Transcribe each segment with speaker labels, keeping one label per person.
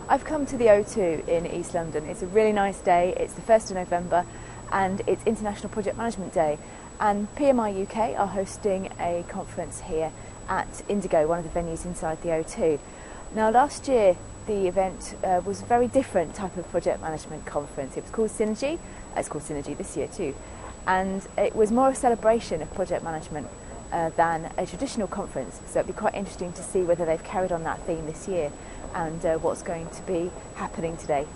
Speaker 1: I've come to the O2 in East London. It's a really nice day. It's the 1st of November and it's International Project Management Day. And PMI UK are hosting a conference here at Indigo, one of the venues inside the O2. Now last year the event was a very different type of project management conference. It was called Synergy. It's called Synergy this year too. And it was more a celebration of project management than a traditional conference. So it'd be quite interesting to see whether they've carried on that theme this year and what's going to be happening today.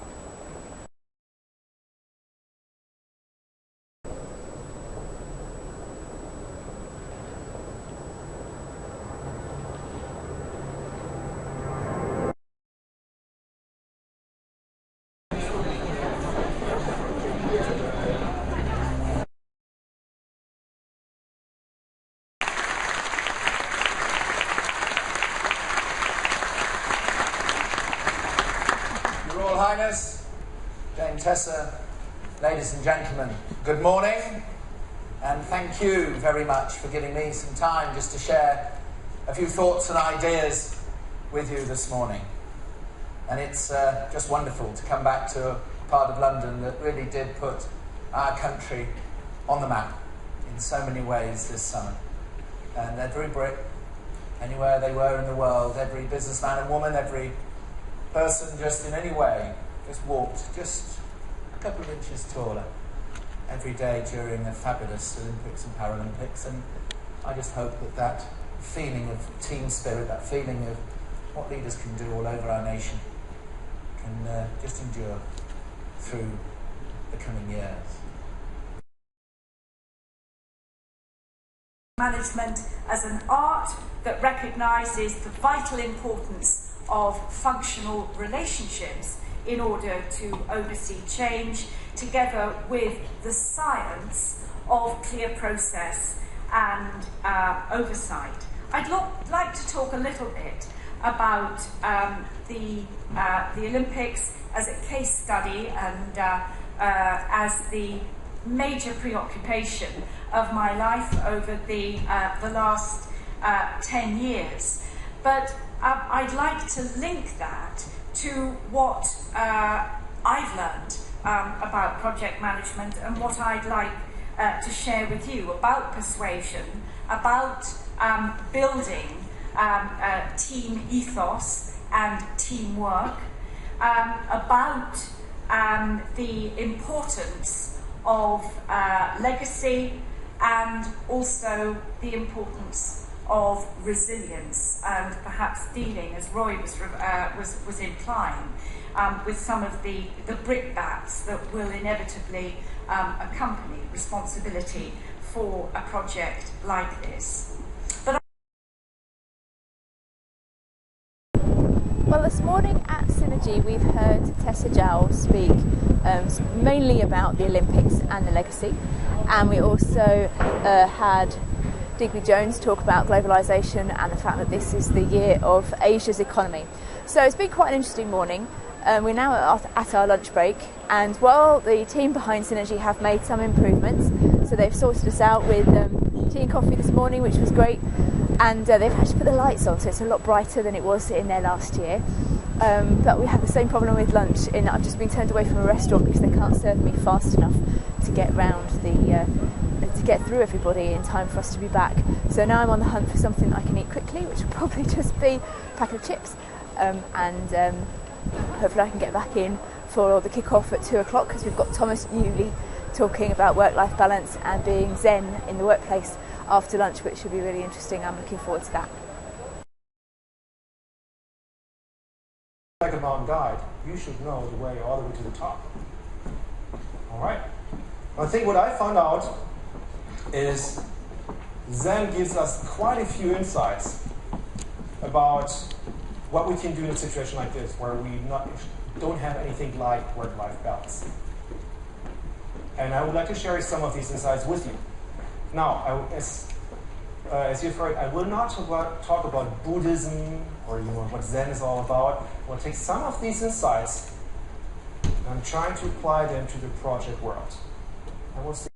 Speaker 2: Your Royal Highness, Dame Tessa, ladies and gentlemen, good morning, and thank you very much for giving me some time just to share a few thoughts and ideas with you this morning. And it's just wonderful to come back to a part of London that really did put our country on the map in so many ways this summer. And every Brit, anywhere they were in the world, every businessman and woman, every person just in any way, just walked just a couple of inches taller every day during the fabulous Olympics and Paralympics. And I just hope that that feeling of team spirit, that feeling of what leaders can do all over our nation can just endure through the coming years.
Speaker 3: Management as an art that recognises the vital importance of functional relationships in order to oversee change, together with the science of clear process and oversight. I'd like to talk a little bit about the Olympics as a case study and as the major preoccupation of my life over the last 10 years. But I'd like to link that to what I've learned about project management and what I'd like to share with you about persuasion, about building team ethos and teamwork, about the importance of legacy and also the importance of resilience and perhaps dealing, as Roy was implying, with some of the brickbats that will inevitably accompany responsibility for a project like this.
Speaker 1: Well, this morning at Synergy we've heard Tessa Jowell speak mainly about the Olympics and the legacy, and we also had Digby Jones talk about globalisation and the fact that this is the year of Asia's economy. So it's been quite an interesting morning. We're now at our lunch break, and while the team behind Synergy have made some improvements, so they've sorted us out with tea and coffee this morning, which was great, and they've actually put the lights on, so it's a lot brighter than it was in there last year. But we had the same problem with lunch in that I've just been turned away from a restaurant because they can't serve me fast enough to get round to get through everybody in time for us to be back. So now I'm on the hunt for something I can eat quickly, which will probably just be a packet of chips, and hopefully I can get back in for the kick-off at 2 o'clock, because we've got Thomas Newley talking about work-life balance and being zen in the workplace after lunch, which should be really interesting. I'm looking forward to that.
Speaker 4: Like a mountain guide, you should know the way all the way to the top. All right. I think what I found out is Zen gives us quite a few insights about what we can do in a situation like this, where we don't have anything like work-life balance. And I would like to share some of these insights with you. Now, as you've heard, I will not talk about Buddhism or what Zen is all about. I will take some of these insights and I'm trying to apply them to the project world. And we'll see.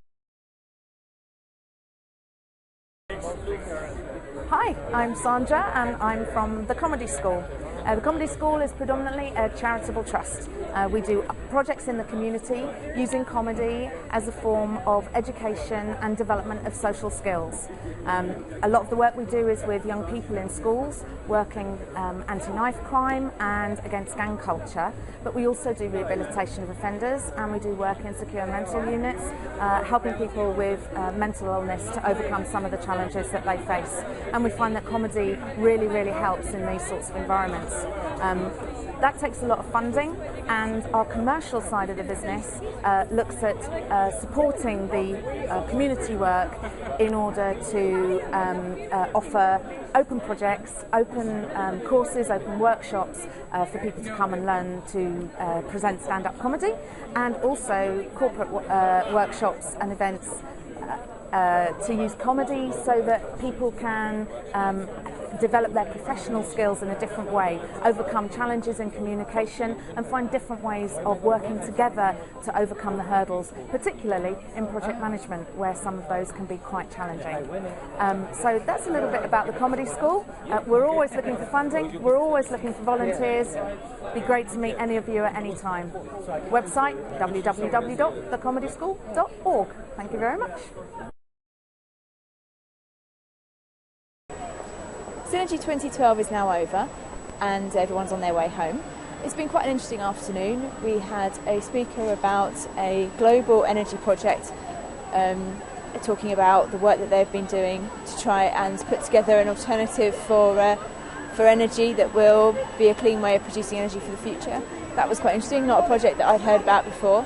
Speaker 5: Hi, I'm Sandra and I'm from the Comedy School.
Speaker 1: The Comedy School is predominantly a charitable trust. We do projects in the community using comedy as a form of education and development of social skills. A lot of the work we do is with young people in schools, working anti-knife crime and against gang culture, but we also do rehabilitation of offenders, and we do work in secure mental units, helping people with mental illness to overcome some of the challenges that they face. And we find that comedy really, really helps in these sorts of environments. That takes a lot of funding, and our commercial side of the business looks at supporting the community work in order to offer open projects, open courses, open workshops for people to come and learn to present stand-up comedy, and also corporate workshops and events to use comedy so that people can develop their professional skills in a different way, overcome challenges in communication, and find different ways of working together to overcome the hurdles, particularly in project management, where some of those can be quite challenging. So that's a little bit about the Comedy School. We're always looking for funding, we're always looking for volunteers. It'd be great to meet any of you at any time. Website www.thecomedyschool.org. Thank you very much. Synergy 2012 is now over and everyone's on their way home. It's been quite an interesting afternoon. We had a speaker about a global energy project talking about the work that they've been doing to try and put together an alternative for energy that will be a clean way of producing energy for the future. That was quite interesting, not a project that I'd heard about before.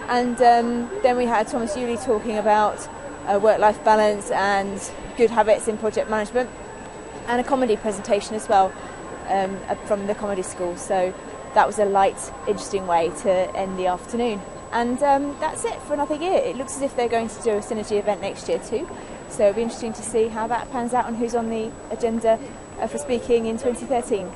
Speaker 1: And then we had Thomas Yulee talking about work-life balance and good habits in project management, and a comedy presentation as well from the Comedy School. So that was a light, interesting way to end the afternoon. And that's it for another year. It looks as if they're going to do a Synergy event next year too. So it'll be interesting to see how that pans out and who's on the agenda for speaking in 2013.